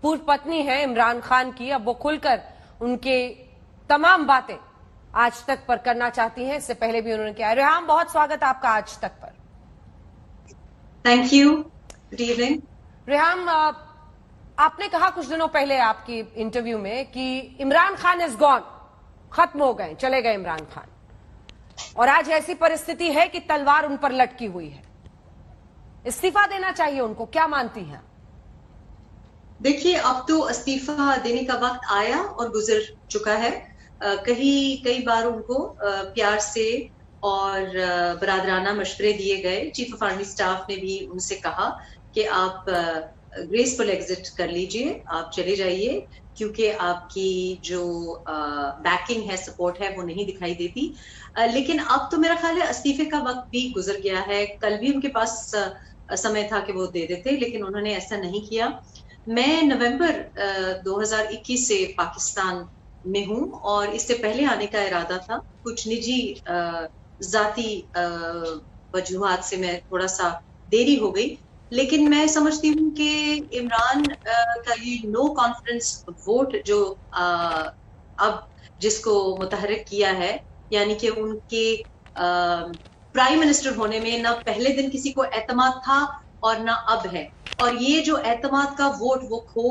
पूर्व पत्नी है इमरान खान की, अब वो खुलकर उनके तमाम बातें आज तक पर करना चाहती हैं। इससे पहले भी उन्होंने किया। रेहाम, बहुत स्वागत आपका आज तक पर। Thank you, good evening. Reham, आपने कहा कुछ दिनों पहले आपकी इंटरव्यू में कि इमरान खान इज गॉन, खत्म हो गए, चले गए इमरान खान, और आज ऐसी परिस्थिति है कि तलवार उन पर लटकी हुई है, इस्तीफा देना चाहिए उनको, क्या मानती हैं? देखिए, अब तो इस्तीफा देने का वक्त आया और गुजर चुका है। कई बार उनको प्यार से और बरादराना मशवरे दिए गए। चीफ ऑफ आर्मी स्टाफ ने भी उनसे कहा कि आप ग्रेसफुल एग्जिट कर लीजिए, आप चले जाइए, क्योंकि आपकी जो बैकिंग है, सपोर्ट है, वो नहीं दिखाई देती। लेकिन अब तो मेरा ख्याल है इस्तीफे का वक्त भी गुजर गया है। कल भी उनके पास समय था कि वो दे देते, लेकिन उन्होंने ऐसा नहीं किया। मैं नवंबर 2021 से पाकिस्तान में हूँ और इससे पहले आने का इरादा था। कुछ निजी जाती वजूहात से मैं थोड़ा सा देरी हो गई, लेकिन मैं समझती हूँ कि इमरान का ये नो कॉन्फिडेंस वोट जो अब जिसको मुतहर्रिक किया है, यानी कि उनके प्राइम मिनिस्टर होने में ना पहले दिन किसी को एतमाद था और ना अब है, और ये जो एतमाद का वोट वो खो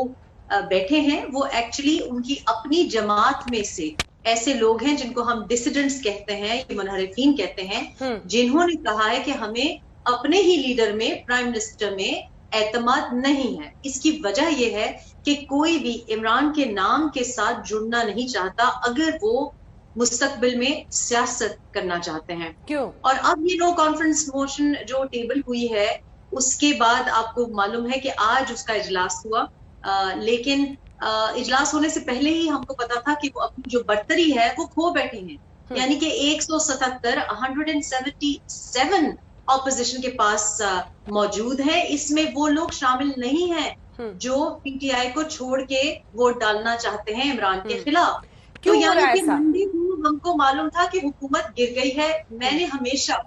बैठे हैं, वो एक्चुअली उनकी अपनी जमात में से ऐसे लोग हैं जिनको हम डिसिडेंट्स कहते हैं, मुनहरिफीन कहते हैं, जिन्होंने कहा है कि हमें अपने ही लीडर में, प्राइम मिनिस्टर में एतमाद नहीं है। इसकी वजह यह है कि कोई भी इमरान के नाम के साथ जुड़ना नहीं चाहता अगर वो मुस्तकबिल में सियासत करना चाहते हैं। क्यों? और अब ये नो कॉन्फ्रेंस मोशन जो टेबल हुई है, उसके बाद आपको मालूम है कि आज उसका इजलास हुआ, लेकिन इजलास होने से पहले ही हमको पता था कि वो अपनी जो बर्तरी है वो खो बैठे हैं। यानी कि 177 ऑपोजिशन के पास मौजूद है। इसमें वो लोग शामिल नहीं हैं जो पीटीआई को छोड़ के वोट डालना चाहते हैं इमरान के खिलाफ। तो यानी कि मंडे को हमको मालूम था कि हुकूमत गिर गई है। मैंने हमेशा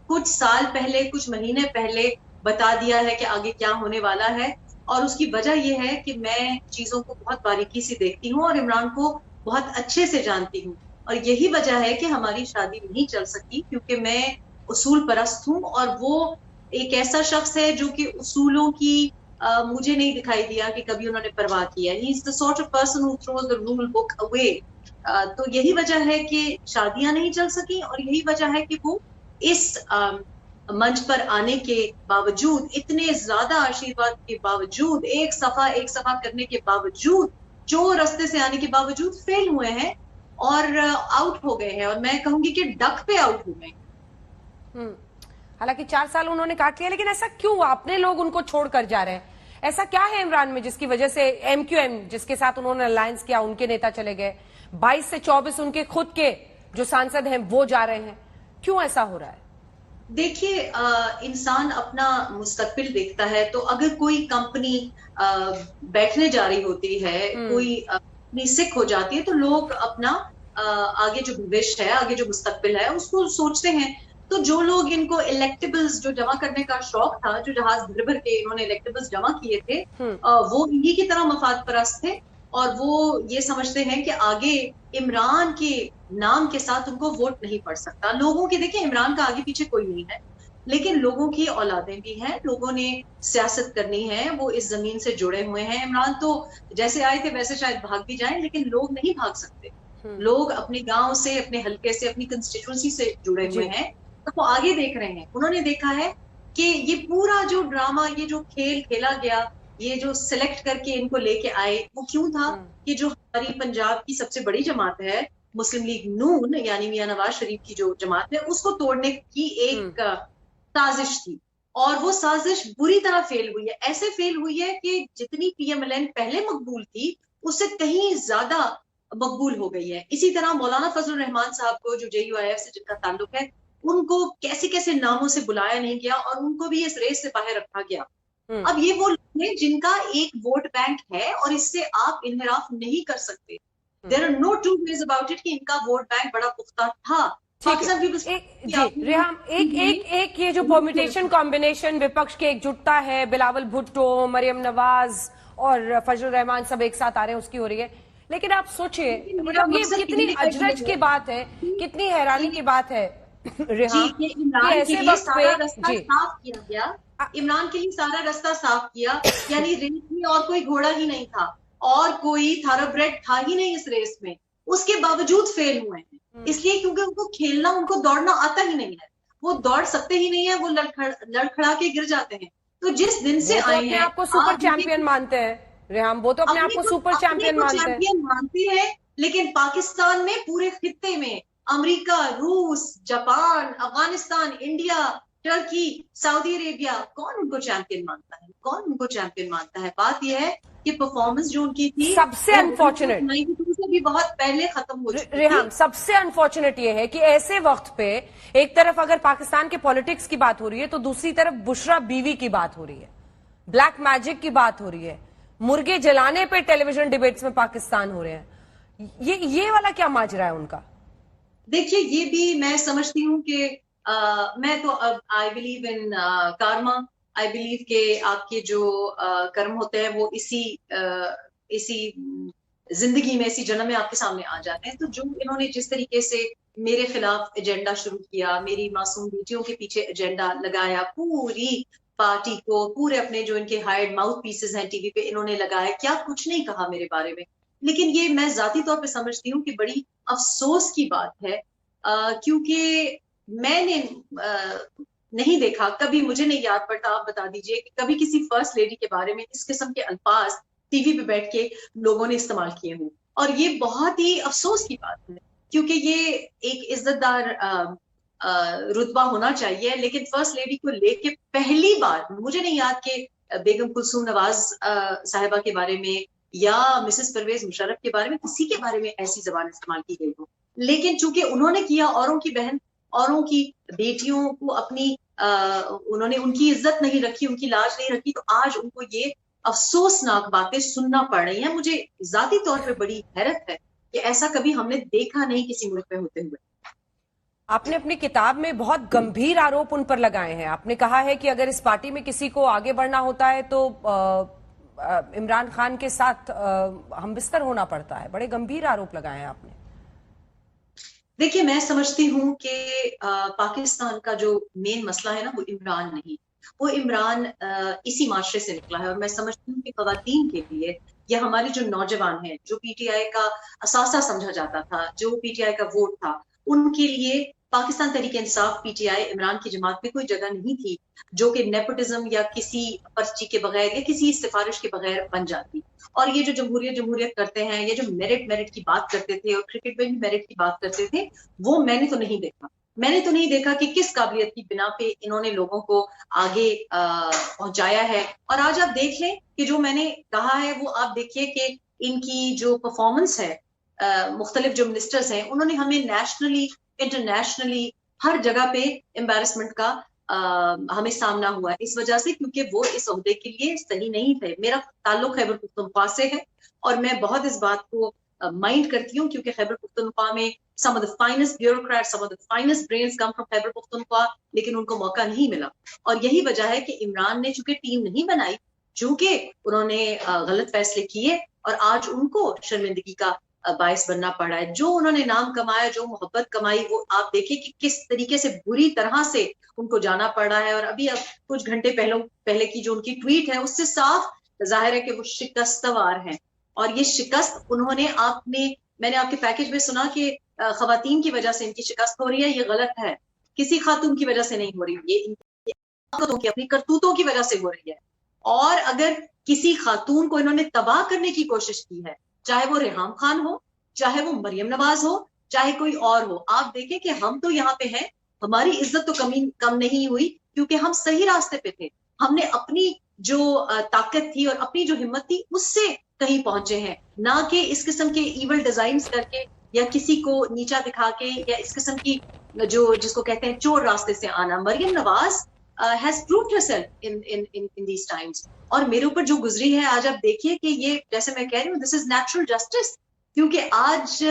कुछ साल पहले, कुछ महीने पहले बता दिया है कि आगे क्या होने वाला है, और उसकी वजह यह है कि मैं चीजों को बहुत बारीकी से देखती हूँ और इमरान को बहुत अच्छे से जानती हूँ, और यही वजह है कि हमारी शादी नहीं चल सकी, क्योंकि मैं उसूल परस्त हूँ और वो एक ऐसा शख्स है जो कि उसूलों की मुझे नहीं दिखाई दिया कि कभी उन्होंने परवाह किया। He is the sort of person who throws the rule book away. तो यही वजह है कि शादियां नहीं चल सकी, और यही वजह है कि वो इस मंच पर आने के बावजूद, इतने ज्यादा आशीर्वाद के बावजूद, एक सफा करने के बावजूद, जो रास्ते से आने के बावजूद फेल हुए हैं और आउट हो गए हैं, और मैं कहूंगी कि डक पे आउट हुए हैं। हालांकि 4 साल उन्होंने काट लिया, लेकिन ऐसा क्यों? अपने लोग उनको छोड़कर जा रहे हैं। ऐसा क्या है इमरान में जिसकी वजह से एमक्यूएम, जिसके साथ उन्होंने अलायंस किया, उनके नेता चले गए, 22 से 24 उनके खुद के जो सांसद हैं वो जा रहे हैं, क्यों ऐसा हो रहा है? देखिए, इंसान अपना मुस्तकबिल देखता है, तो अगर कोई कंपनी बैठने जा रही होती है, कोई अपनी सिक हो जाती है, तो लोग अपना आगे जो भविष्य है, आगे जो मुस्तकबिल है, उसको सोचते हैं। तो जो लोग इनको इलेक्टेबल्स जो जमा करने का शौक था, जो जहाज भर भर के इन्होंने इलेक्टेबल्स जमा किए थे, वो इन्हीं की तरह मफाद परस्त थे, और वो ये समझते हैं कि आगे इमरान के नाम के साथ उनको वोट नहीं पड़ सकता। लोगों के, देखिए, इमरान का आगे पीछे कोई नहीं है, लेकिन लोगों की औलादें भी हैं, लोगों ने सियासत करनी है, वो इस जमीन से जुड़े हुए हैं। इमरान तो जैसे आए थे वैसे शायद भाग भी जाएं, लेकिन लोग नहीं भाग सकते। लोग अपने गांव से, अपने हलके से, अपनी कंस्टिट्यूएंसी से जुड़े हुए हैं, तो वो आगे देख रहे हैं। उन्होंने देखा है कि ये पूरा जो ड्रामा, ये जो खेल खेला गया, ये जो सिलेक्ट करके इनको लेके आए, वो क्यों था कि जो हमारी पंजाब की सबसे बड़ी जमात है, मुस्लिम लीग नून, यानी मियां नवाज शरीफ की जो जमात है, उसको तोड़ने की एक साजिश थी, और वो साजिश बुरी तरह फेल हुई है। ऐसे फेल हुई है कि जितनी पीएमएलएन पहले मकबूल थी, उससे कहीं ज्यादा मकबूल हो गई है। इसी तरह मौलाना फजलुर रहमान साहब को, जो जेयूआईएफ से जिनका ताल्लुक है, उनको कैसे कैसे नामों से बुलाया नहीं गया और उनको भी इस रेस से बाहर रखा गया। अब ये वो लोग हैं जिनका एक वोट बैंक है, और इससे आप इनहराफ नहीं कर सकते। There are no two ways about it कि इनका वोट बैंक बड़ा पुख्ता था। रेहाम, एक ये जो परम्यूटेशन कॉम्बिनेशन, विपक्ष की एकजुटता है, बिलावल भुट्टो, मरियम नवाज اور فضل الرحمان سب ایک ساتھ آ رہے ہیں اس کی ہو رہی ہے. لیکن آپ سوچئے مطلب یہ کتنی اجرج کی بات ہے, کتنی حیرانی کی بات ہے ریحام کہ کہ عمران کے ایسے لیے وقت پہ سارا رستہ جی صاف کیا گیا, عمران کے لیے سارا رستہ صاف کیا, یعنی ریس میں اور کوئی گھوڑا ہی نہیں تھا اور کوئی تھارو بریڈ تھا ہی نہیں اس ریس میں, اس کے باوجود فیل ہوئے ہیں. اس لیے کیونکہ ان کو کھیلنا, ان کو دوڑنا آتا ہی نہیں ہے, وہ دوڑ سکتے ہی نہیں ہے, وہ لڑکھڑا کے گر جاتے ہیں. تو جس دن سے وہ تو آئے اپنے ہیں آپ کو سپر چیمپئن مانتے ہیں ریحام, وہ تو اپنے آپ کو سپر چیمپئن مانتے ہیں. چیمپئن مانتے ہیں, لیکن پاکستان میں پورے خطے میں امریکہ, روس, جاپان, افغانستان, انڈیا, ٹرکی, سعودی عربیہ, کون ان کو چیمپئن مانتا ہے, کون ان کو چیمپئن مانتا ہے. بات یہ ہے کہ پرفارمنس جو ان کی تھی سب سے انفارچونیٹ 92 سے بھی بہت پہلے ختم ہو چکی تھی. ریحام سب سے انفارچونیٹ یہ ہے کہ ایسے وقت پہ ایک طرف اگر پاکستان کے پالیٹکس کی بات ہو رہی ہے تو دوسری طرف بشرا بیوی کی بات ہو رہی ہے, بلیک میجک کی بات ہو رہی ہے, مرغے جلانے پہ ٹیلی ویژن ڈیبیٹس میں پاکستان ہو رہے ہیں. یہ والا کیا ماجرا ہے ان کا؟ دیکھیے یہ بھی میں سمجھتی ہوں کہ میں تو I believe in karma, I believe کہ آپ کے جو کرم ہوتے ہیں وہ اسی زندگی میں, اسی جنم میں آپ کے سامنے آ جاتے ہیں. تو جو انہوں نے جس طریقے سے میرے خلاف ایجنڈا شروع کیا, میری معصوم بیٹیوں کے پیچھے ایجنڈا لگایا, پوری پارٹی کو, پورے اپنے جو ان کے ہائرڈ ماؤتھ پیسز ہیں ٹی وی پہ انہوں نے لگایا, کیا کچھ نہیں کہا میرے بارے میں. لیکن یہ میں ذاتی طور پہ سمجھتی ہوں کہ بڑی افسوس کی بات ہے, کیونکہ میں نے نہیں دیکھا کبھی, مجھے نہیں یاد پڑتا, آپ بتا دیجئے کہ کبھی کسی فرسٹ لیڈی کے بارے میں اس قسم کے الفاظ ٹی وی پہ بیٹھ کے لوگوں نے استعمال کیے ہوں. اور یہ بہت ہی افسوس کی بات ہے, کیونکہ یہ ایک عزت دار رتبہ ہونا چاہیے. لیکن فرسٹ لیڈی کو لے کے پہلی بار مجھے نہیں یاد کہ بیگم کلثوم نواز صاحبہ کے بارے میں یا مسز پرویز مشرف کے بارے میں کسی کے بارے میں ایسی زبان استعمال کی گئی ہو. لیکن چونکہ انہوں نے کیا, اوروں کی بہن, اوروں کی بیٹیوں کو اپنی انہوں نے ان کی عزت نہیں رکھی, ان کی لاج نہیں رکھی, تو آج ان کو یہ افسوسناک باتیں سننا پڑ رہی ہیں. مجھے ذاتی طور پہ بڑی حیرت ہے کہ ایسا کبھی ہم نے دیکھا نہیں کسی ملک میں ہوتے ہوئے. آپ نے اپنی کتاب میں بہت گمبھیر آروپ ان پر لگائے ہیں. آپ نے کہا ہے کہ اگر اس پارٹی میں کسی کو آگے بڑھنا ہوتا ہے تو عمران خان کے ساتھ ہم بستر ہونا پڑتا ہے. بڑے گمبھیر آروپ لگائے ہیں آپ نے. دیکھیے میں سمجھتی ہوں کہ پاکستان کا جو مین مسئلہ ہے نا وہ عمران نہیں, وہ عمران اسی معاشرے سے نکلا ہے. اور میں سمجھتی ہوں کہ خواتین کے لیے یا ہمارے جو نوجوان ہیں, جو پی ٹی آئی کا اثاثہ سمجھا جاتا تھا, جو پی ٹی آئی کا ووٹ تھا, ان کے لیے Pakistan Tehreek Insaf P T I Imran کی جماعت میں کوئی جگہ نہیں تھی جو کہ نیپوٹزم یا کسی پرچی کے بغیر یا کسی سفارش کے بغیر بن جاتی. اور یہ جو جمہوریت کرتے ہیں, یہ جو میرٹ کی بات کرتے تھے اور کرکٹ میں بھی میرٹ کی بات کرتے تھے, وہ میں نے تو نہیں دیکھا. میں نے تو نہیں دیکھا کہ کس قابلیت کی بنا پہ انہوں نے لوگوں کو آگے پہنچایا ہے. اور آج آپ دیکھ لیں کہ جو میں نے کہا ہے وہ آپ دیکھیے کہ ان کی جو پرفارمنس ہے, مختلف جو منسٹرز ہیں انہوں نے ہمیں نیشنلی انٹرنیشنلی ہر جگہ پہ امبیرسمنٹ کا ہمیں سامنا ہوا ہے, اس وجہ سے کیونکہ وہ اس عہدے کے لیے صحیح نہیں تھے. میرا تعلق خیبر پختونخوا سے ہے اور میں بہت اس بات کو مائنڈ کرتی ہوں, کیونکہ خیبر پختونخوا میں some of the finest bureaucrats, some of the finest brains come from Khyber Pakhtunkhwa, لیکن ان کو موقع نہیں ملا. اور یہی وجہ ہے کہ عمران نے چونکہ ٹیم نہیں بنائی, چونکہ انہوں نے غلط فیصلے کیے اور آج ان کو شرمندگی کا باعث بننا پڑا ہے. جو انہوں نے نام کمایا, جو محبت کمائی, وہ آپ دیکھیں کہ کس طریقے سے بری طرح سے ان کو جانا پڑ رہا ہے. اور ابھی اب کچھ گھنٹے پہلے کی جو ان کی ٹویٹ ہے اس سے صاف ظاہر ہے کہ وہ شکستوار ہیں. اور یہ شکست انہوں نے میں نے آپ کے پیکج میں سنا کہ خواتین کی وجہ سے ان کی شکست ہو رہی ہے. یہ غلط ہے, کسی خاتون کی وجہ سے نہیں ہو رہی, یہ اپنی کرتوتوں کی وجہ سے ہو رہی ہے. اور اگر کسی خاتون کو انہوں نے تباہ کرنے کی کوشش کی ہے, چاہے وہ ریحام خان ہو, چاہے وہ مریم نواز ہو, چاہے کوئی اور ہو, آپ دیکھیں کہ ہم تو یہاں پہ ہیں, ہماری عزت تو کم نہیں ہوئی کیونکہ ہم صحیح راستے پہ تھے. ہم نے اپنی جو طاقت تھی اور اپنی جو ہمت تھی اس سے کہیں پہنچے ہیں, نہ کہ اس قسم کے ایول ڈیزائنز کر کے یا کسی کو نیچا دکھا کے یا اس قسم کی جس کو کہتے ہیں چور راستے سے آنا. Maryam Nawaz has proved herself in these times. اور میرے اوپر جو گزری ہے آج آپ دیکھیے کہ یہ جیسے میں کہہ رہی ہوں, this is natural justice, کیونکہ آج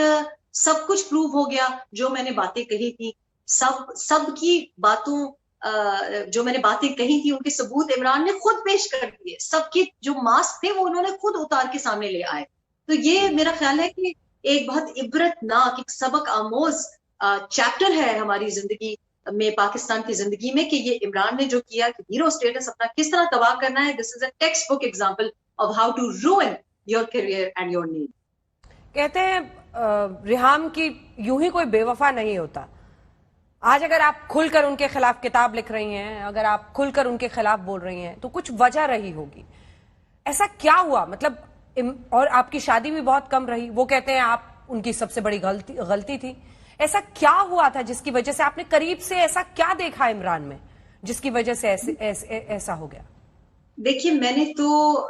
سب کچھ پروو ہو گیا. جو میں نے باتیں کہی تھی سب کی باتوں जो मैंने बातें कही थी उनके सबूत इमरान ने खुद पेश कर दिए, सबके जो मास्क थे वो उन्होंने खुद उतार के सामने ले आए। तो ये मेरा ख्याल है कि एक बहुत इबरतनाक, एक सबक आमोज चैप्टर है हमारी जिंदगी में, पाकिस्तान की जिंदगी में, कि ये इमरान ने जो किया कि हीरो स्टेटस अपना किस तरह तबाह करना है। This is a textbook example of how to ruin your career and your name. कहते हैं रिहाम की यूं ही कोई बेवफा नहीं होता। आज अगर आप खुलकर उनके खिलाफ किताब लिख रही हैं, अगर आप खुलकर उनके खिलाफ बोल रही हैं, तो कुछ वजह रही होगी। ऐसा क्या हुआ? मतलब और आपकी शादी भी बहुत कम रही, वो कहते हैं आप उनकी सबसे बड़ी गलती थी। ऐसा क्या हुआ था जिसकी वजह से आपने करीब से ऐसा क्या देखा इमरान में जिसकी वजह से ऐसा हो गया? देखिए, मैंने तो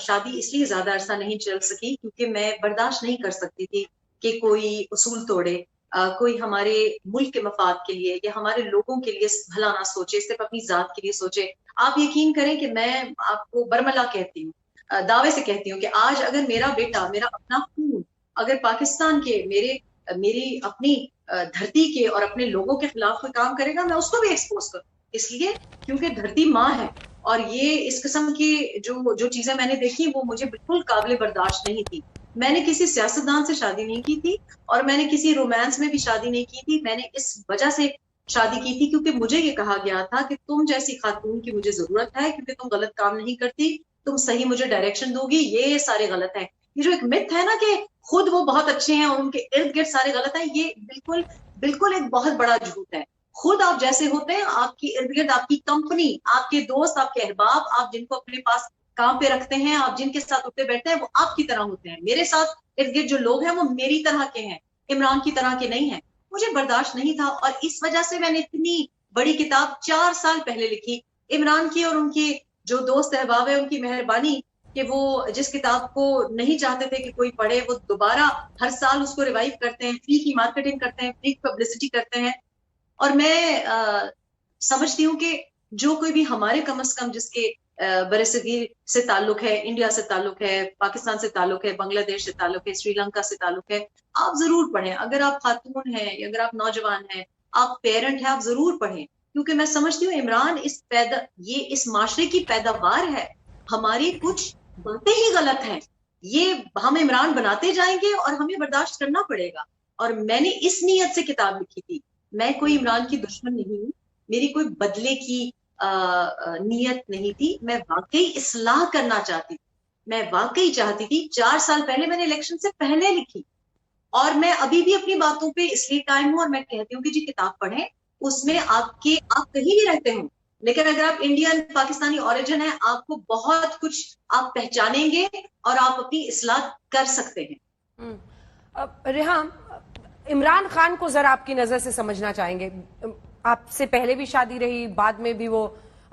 शादी इसलिए ज्यादा अरसा नहीं चल सकी क्योंकि मैं बर्दाश्त नहीं कर सकती थी कि कोई उसूल तोड़े, कोई हमारे मुल्क के मफाद के लिए या हमारे लोगों के लिए भला ना सोचे, सिर्फ अपनी जात के लिए सोचे। आप यकीन करें कि मैं आपको बरमला कहती हूँ, दावे से कहती हूँ कि आज अगर मेरा बेटा, मेरा अपना खून अगर पाकिस्तान के, मेरी अपनी धरती के और अपने लोगों के खिलाफ कोई काम करेगा, मैं उसको भी एक्सपोज करूँ, इसलिए क्योंकि धरती माँ है। और ये इस किस्म की जो चीजें मैंने देखी वो मुझे बिल्कुल काबिल बर्दाश्त नहीं थी। मैंने किसी सियासतदान से शादी नहीं की थी और मैंने किसी रोमांस में भी शादी नहीं की थी। मैंने इस वजह से शादी की थी क्योंकि मुझे ये कहा गया था कि तुम जैसी खातून की मुझे जरूरत है, क्योंकि तुम गलत काम नहीं करती, तुम सही मुझे डायरेक्शन दोगी, ये सारे गलत है। ये जो एक मिथ है ना कि खुद वो बहुत अच्छे हैं और उनके इर्द गिर्द सारे गलत है, ये बिल्कुल बिल्कुल एक बहुत बड़ा झूठ है। खुद आप जैसे होते हैं, आपकी इर्द गिर्द आपकी कंपनी, आपके दोस्त, आपके अहबाब, आप जिनको अपने पास काम पे रखते हैं, आप जिनके साथ उठते बैठते हैं, वो आपकी तरह होते हैं। मेरे साथ इर्द गिर्द जो लोग हैं वो मेरी तरह के हैं, इमरान की तरह के नहीं है। मुझे बर्दाश्त नहीं था और इस वजह से मैंने इतनी बड़ी किताब 4 साल पहले लिखी, इमरान की और उनके जो दोस्त अहबाब है उनकी मेहरबानी कि वो जिस किताब को नहीं चाहते थे कि कोई पढ़े, वो दोबारा हर साल उसको रिवाइव करते हैं, फ्री की मार्केटिंग करते हैं, फ्री पब्लिसिटी करते हैं। और मैं समझती हूँ कि जो कोई भी हमारे कम से कम जिसके बरसगीर से ताल्लुक है, इंडिया से ताल्लुक है, पाकिस्तान से ताल्लुक है, बांग्लादेश से ताल्लुक है, श्रीलंका से ताल्लुक है, आप जरूर पढ़ें। अगर आप खातून हैं या अगर आप नौजवान हैं, आप पेरेंट हैं, आप जरूर पढ़ें, क्योंकि मैं समझती हूँ इमरान ये इस माशरे की पैदावार है। हमारी कुछ बातें ही गलत हैं, ये हम इमरान बनाते जाएंगे और हमें बर्दाश्त करना पड़ेगा। और मैंने इस नीयत से किताब लिखी थी, मैं कोई इमरान की दुश्मन नहीं हूँ, मेरी कोई बदले की नीयत नहीं थी, मैं वाकई इस्लाह करना चाहती थी, मैं वाकई चाहती थी। 4 साल पहले मैंने इलेक्शन से पहले लिखी और मैं अभी भी अपनी बातों पे इसलिए कायम हूँ और मैं कहती हूँ कि जी किताब पढ़ें, उसमें आप कहीं भी रहते हो, लेकिन अगर आप इंडियन पाकिस्तानी ओरिजिन है, आपको बहुत कुछ आप पहचानेंगे और आप अपनी इस्लाह कर सकते हैं। रिहाम, इमरान खान को जरा आपकी नजर से समझना चाहेंगे। आपसे पहले भी शादी रही, बाद में भी वो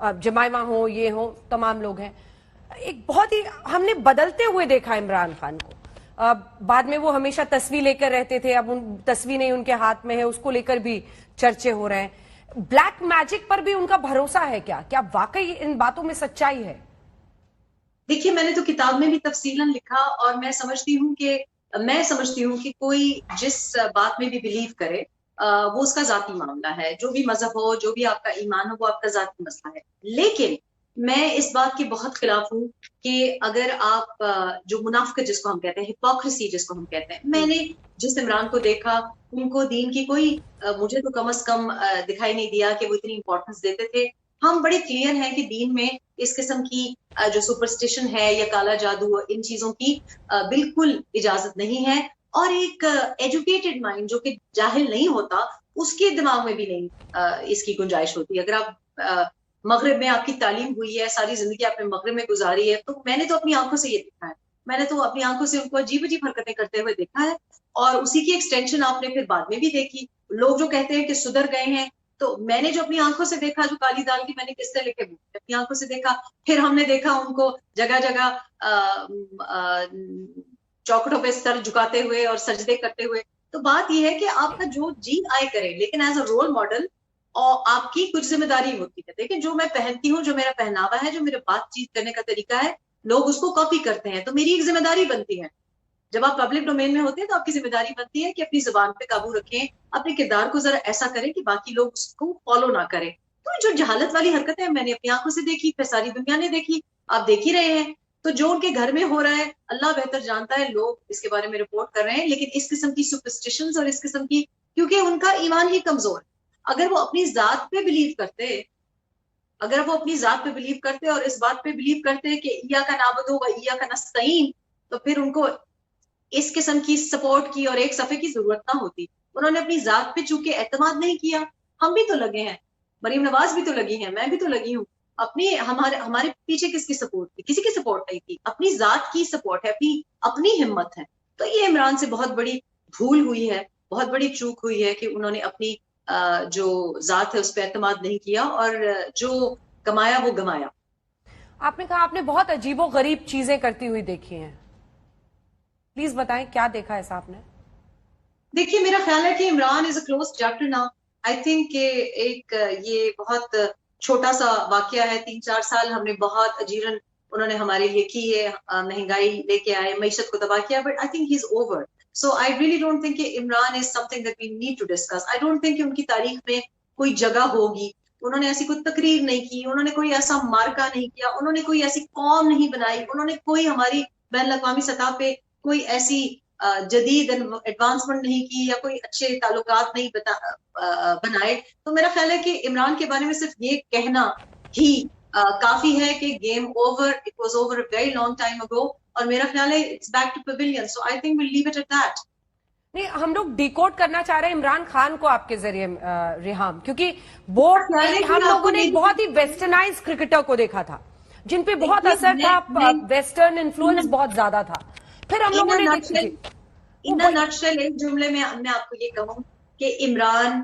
जमाइमा हो, ये हो, तमाम लोग हैं। एक बहुत ही हमने बदलते हुए देखा इमरान खान को। बाद में वो हमेशा तस्वीर लेकर रहते थे, अब उन तस्वीर नहीं उनके हाथ में है, उसको लेकर भी चर्चे हो रहे हैं। ब्लैक मैजिक पर भी उनका भरोसा है क्या? क्या वाकई इन बातों में सच्चाई है? देखिए, मैंने तो किताब में भी तफसीलन लिखा और मैं समझती हूँ कि कोई जिस बात में भी बिलीव करे वो उसका जाती मामला है। जो भी मजहब हो, जो भी आपका ईमान हो, वो आपका जाती मसला है। लेकिन मैं इस बात के बहुत खिलाफ हूँ कि अगर आप जो मुनाफिक जिसको हम कहते हैं, हिपोक्रेसी जिसको हम कहते हैं, मैंने जिस इमरान को देखा उनको दीन की कोई मुझे तो कम से कम दिखाई नहीं दिया कि वो इतनी इंपॉर्टेंस देते थे। हम बड़े क्लियर हैं कि दीन में इस किस्म की जो सुपरस्टिशन है या काला जादू, इन चीजों की बिल्कुल इजाजत नहीं है। और एक एजुकेटेड माइंड जो कि जाहिल नहीं होता, उसके दिमाग में भी नहीं इसकी गुंजाइश होती। अगर आप मगरिब में आपकी तालीम हुई है, सारी जिंदगी आपने मगरिब में गुजारी है, तो मैंने तो अपनी आंखों से ये देखा है, मैंने तो अपनी आंखों से उनको अजीब अजीब हरकतें करते हुए देखा है। और उसी की एक्सटेंशन आपने फिर बाद में भी देखी। लोग जो कहते हैं कि सुधर गए हैं, तो मैंने जो अपनी आंखों से देखा, जो काली दाल की मैंने किस्से लिखे अपनी आंखों से देखा। फिर हमने देखा उनको जगह जगह चौखटों पे सर झुकाते हुए और सजदे करते हुए। तो बात यह है कि आपका जो जी आए करे, लेकिन एज अ रोल मॉडल और आपकी कुछ जिम्मेदारी होती है। देखिए, जो मैं पहनती हूँ, जो मेरा पहनावा है, जो मेरा बातचीत करने का तरीका है, लोग उसको कॉपी करते हैं, तो मेरी एक जिम्मेदारी बनती है। जब आप पब्लिक डोमेन में होते हैं तो आपकी जिम्मेदारी बनती है कि अपनी जुबान पे काबू रखें, अपने किरदार को जरा ऐसा करें कि बाकी लोग उसको फॉलो ना करें। تو جو جہالت والی حرکت ہے میں نے اپنی آنکھوں سے دیکھی, پھر ساری دنیا نے دیکھی, آپ دیکھ ہی رہے ہیں. تو جو ان کے گھر میں ہو رہا ہے اللہ بہتر جانتا ہے, لوگ اس کے بارے میں رپورٹ کر رہے ہیں, لیکن اس قسم کی سپرسٹیشنز اور اس قسم کی, کیونکہ ان کا ایمان ہی کمزور ہے. اگر وہ اپنی ذات پہ بلیو کرتے, اگر وہ اپنی ذات پہ بلیو کرتے اور اس بات پہ بلیو کرتے کہ ایاک نعبد و ایاک نستعین, تو پھر ان کو اس قسم کی سپورٹ کی اور ایک صفحے کی ضرورت نہ ہوتی. انہوں نے اپنی ذات پہ چونکہ اعتماد نہیں کیا. ہم بھی تو لگے ہیں, مریم نواز بھی تو لگی ہیں, میں بھی تو لگی ہوں. اپنی ہمارے پیچھے کس کی سپورٹ تھی؟ کسی کی سپورٹ نہیں تھی, اپنی ذات کی سپورٹ ہے, اپنی ہمت ہے. تو یہ عمران سے بہت بڑی بھول ہوئی ہے, بہت بڑی چوک ہوئی ہے کہ انہوں نے اپنی جو ذات ہے اس پہ اعتماد نہیں کیا, اور جو کمایا وہ گمایا. آپ نے کہا آپ نے بہت عجیب و غریب چیزیں کرتی ہوئی دیکھی ہیں, پلیز بتائیں کیا دیکھا ایسا آپ نے؟ دیکھیے میرا خیال ہے کہ عمران از اے کلوز چیپٹر نا. آئی تھنک کہ ایک یہ بہت چھوٹا سا واقعہ ہے. 3-4 سال ہم نے بہت اجیرن انہوں نے ہمارے لیے کی ہے, مہنگائی لے کے آئے, معیشت کو تباہ کیا, but I think he is over. So I really don't think کہ Imran is something that we need to discuss. I don't think کہ ان کی تاریخ میں کوئی جگہ ہوگی. انہوں نے ایسی کوئی تقریر نہیں کی, انہوں نے کوئی ایسا مارکا نہیں کیا, انہوں نے کوئی ایسی قوم نہیں بنائی, انہوں نے کوئی ہماری بین الاقوامی سطح پہ کوئی ایسی جدید ایڈوانسمنٹ نہیں کی, یا کوئی اچھے تعلقات نہیں بنائے. تو میرا خیال ہے کہ عمران کے بارے میں صرف یہ کہنا ہی کافی ہے کہ game over, it was over a very long time ago, اور میرا خیال ہے it's back to pavilion. So I think we'll leave it at that. نہیں, ہم لوگ ڈیکوڈ کرنا چاہ رہے ہیں عمران خان کو آپ کے ذریعے ریحام, کیونکہ وہ ہم لوگوں نے ایک بہت ہی ویسٹرنائز کرکٹر کو دیکھا تھا جن پہ بہت اثر تھا, ویسٹرن انفلوئنس بہت زیادہ تھا. پھر ہم لوگوں نے نٹشل ایک جملے میں آپ کو یہ کہوں کہ عمران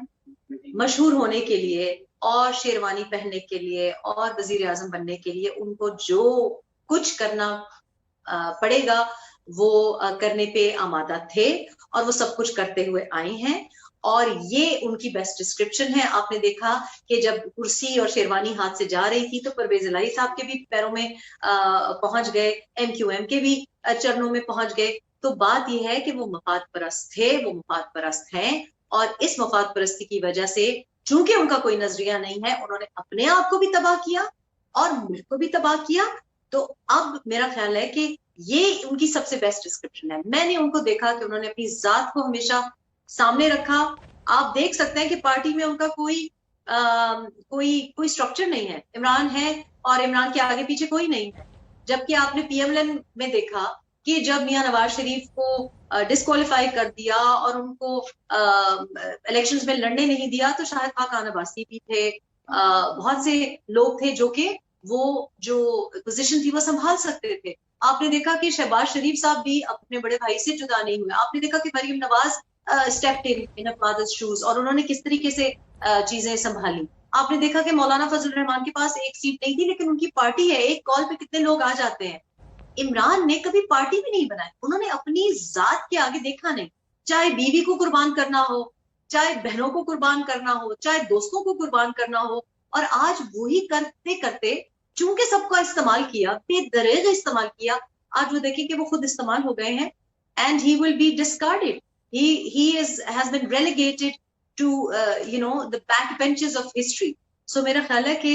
مشہور ہونے کے لیے اور شیروانی پہننے کے لیے اور وزیر اعظم بننے کے لیے ان کو جو کچھ کرنا پڑے گا وہ کرنے پہ آمادہ تھے, اور وہ سب کچھ کرتے ہوئے آئے ہیں. اور یہ ان کی بیسٹ ڈسکرپشن ہے. آپ نے دیکھا کہ جب کرسی اور شیروانی ہاتھ سے جا رہی تھی تو پرویز الہی صاحب کے بھی پیروں میں پہنچ گئے, MQM کے بھی چرنوں میں پہنچ گئے. تو بات یہ ہے کہ وہ مفاد پرست تھے, وہ مفاد پرست ہیں, اور اس مفاد پرستی کی وجہ سے چونکہ ان کا کوئی نظریہ نہیں ہے, انہوں نے اپنے آپ کو بھی تباہ کیا اور ملک کو بھی تباہ کیا. تو اب میرا خیال ہے کہ یہ ان کی سب سے بیسٹ ڈسکرپشن ہے. میں نے ان کو دیکھا کہ انہوں نے اپنی ذات کو ہمیشہ سامنے رکھا. آپ دیکھ سکتے ہیں کہ پارٹی میں ان کا کوئی اسٹرکچر نہیں ہے. عمران ہے اور عمران کے آگے پیچھے کوئی نہیں ہے. جبکہ آپ نے PMLN میں دیکھا کہ جب میاں نواز شریف کو ڈسکوالیفائی کر دیا اور ان کو الیکشنز میں لڑنے نہیں دیا, تو شاہد خاقان عباسی بھی تھے, بہت سے لوگ تھے جو کہ وہ جو پوزیشن تھی وہ سنبھال سکتے تھے. آپ نے دیکھا کہ شہباز شریف صاحب بھی اپنے بڑے بھائی سے جدا نہیں ہوئے. آپ نے دیکھا کہ مریم نواز اسٹیپڈ ان فادرز شوز, اور انہوں نے کس طریقے سے چیزیں سنبھالی. آپ نے دیکھا کہ مولانا فضل الرحمان کے پاس ایک سیٹ نہیں تھی, لیکن ان کی پارٹی ہے, ایک کال پہ کتنے لوگ آ جاتے ہیں. عمران نے کبھی پارٹی بھی نہیں بنائی, انہوں نے اپنی ذات کے آگے دیکھا نہیں. چاہے بیوی کو قربان کرنا ہو, چاہے بہنوں کو قربان کرنا ہو, چاہے دوستوں کو قربان کرنا ہو, اور آج وہی کرتے کرتے چونکہ سب کا استعمال کیا, بے دریغ استعمال کیا, آج وہ دیکھیں کہ وہ خود استعمال ہو گئے ہیں. And he will be discarded. He has been relegated to the back benches of history. So میرا خیال ہے کہ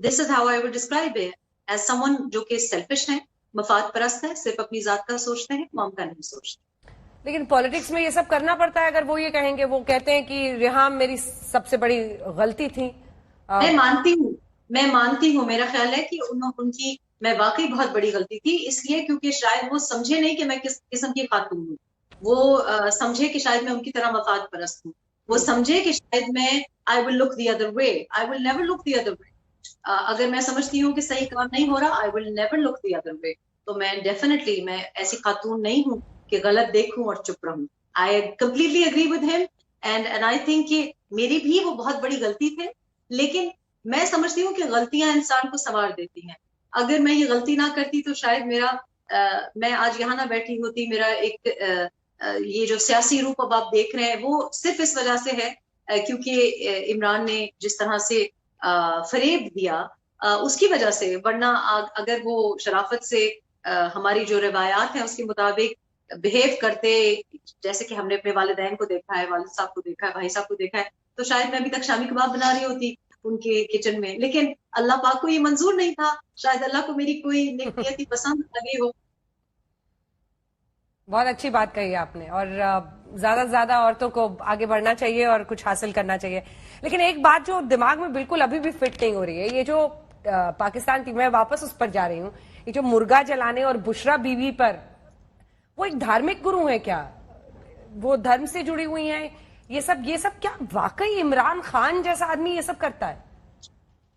this is how I would describe it as someone جو کہ selfish ہے, مفاد پرست ہے, صرف اپنی ذات کا سوچتے ہیں, قوم کا نہیں سوچتے. لیکن پالیٹکس میں یہ سب کرنا پڑتا ہے. اگر وہ یہ کہیں گے, وہ کہتے ہیں کہ ریحام میری سب سے بڑی غلطی تھی. میں مانتی ہوں میرا خیال ہے کہ ان کی میں واقعی بہت بڑی غلطی تھی, اس لیے کیونکہ شاید وہ سمجھے نہیں کہ میں کس قسم کی خاتون ہوں. وہ سمجھے کہ شاید میں ان کی طرح مفاد پرست ہوں. وہ سمجھے کہ شاید میں I will look the other way. I will never look the other way. اگر میں سمجھتی ہوں کہ صحیح کام نہیں ہو رہا, I will never look the other way. تو میں ڈیفینیٹلی میں ایسی خاتون نہیں ہوں کہ غلط دیکھوں اور چپ رہوں. I completely agree with him and I think کہ میری بھی وہ بہت بڑی غلطی تھے, لیکن میں سمجھتی ہوں کہ غلطیاں انسان کو سنوار دیتی ہیں. اگر میں یہ غلطی نہ کرتی تو شاید میں آج یہاں نہ بیٹھی ہوتی. میرا ایک یہ جو سیاسی روپ اب آپ دیکھ رہے ہیں وہ صرف اس وجہ سے ہے کیونکہ عمران نے جس طرح سے فریب دیا اس کی وجہ سے, ورنہ اگر وہ شرافت سے ہماری جو روایات ہیں اس کے مطابق بہیو کرتے, جیسے کہ ہم نے اپنے والدین کو دیکھا ہے, والد صاحب کو دیکھا ہے, بھائی صاحب کو دیکھا ہے, تو شاید میں ابھی تک شامی کباب بنا رہی ہوتی. उनके किचन में, लेकिन अल्लाह पाक को ये मंजूर नहीं था, शायद अल्लाह को मेरी कोई नेक नियत ही पसंद आ गई हो। बहुत अच्छी बात कही आपने, और ज्यादा से ज्यादा औरतों को आगे बढ़ना चाहिए और कुछ हासिल करना चाहिए। लेकिन एक बात जो दिमाग में बिल्कुल अभी भी फिट नहीं हो रही है, ये जो पाकिस्तान की, मैं वापस उस पर जा रही हूँ, ये जो मुर्गा जलाने और बुशरा बीवी पर, वो एक धार्मिक गुरु है क्या? वो धर्म से जुड़ी हुई हैं? ये सब क्या वाकई इमरान खान जैसा आदमी ये सब करता है?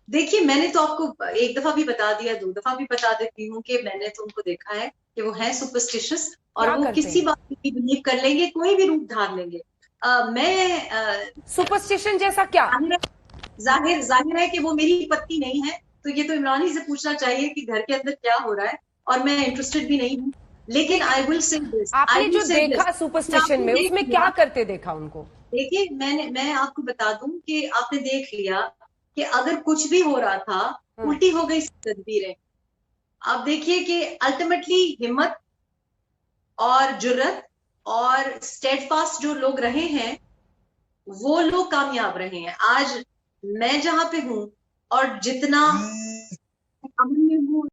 देखिए, मैंने तो आपको एक दफा भी बता दिया, 2 दफा भी बता देती हूँ कि मैंने तो उनको देखा है कि वो हैं सुपरस्टिशियस, और क्या वो करते किसी हैं? बात की बिलीव कर लेंगे, कोई भी रूप धार लेंगे। मैं सुपरस्टिशन जैसा क्या? जाहिर है कि वो मेरी पत्नी नहीं है, तो ये तो इमरान ही से पूछना चाहिए कि घर के अंदर क्या हो रहा है, और मैं इंटरेस्टेड भी नहीं हूँ। लेकिन आई विल से दिस, आपने आई विल जो से दिस, देखा सुपरस्टिशन में, उसमें क्या करते देखा उनको? देखिए, मैं आपको बता दूं कि आपने देख लिया कि अगर कुछ भी हो रहा था, उल्टी हो गई तदबीरें। आप देखिए कि अल्टीमेटली हिम्मत और जुर्रत और स्टेडफास्ट जो लोग रहे हैं, वो लोग कामयाब रहे हैं। आज मैं जहां पे हूं और जितना अमन में हूँ,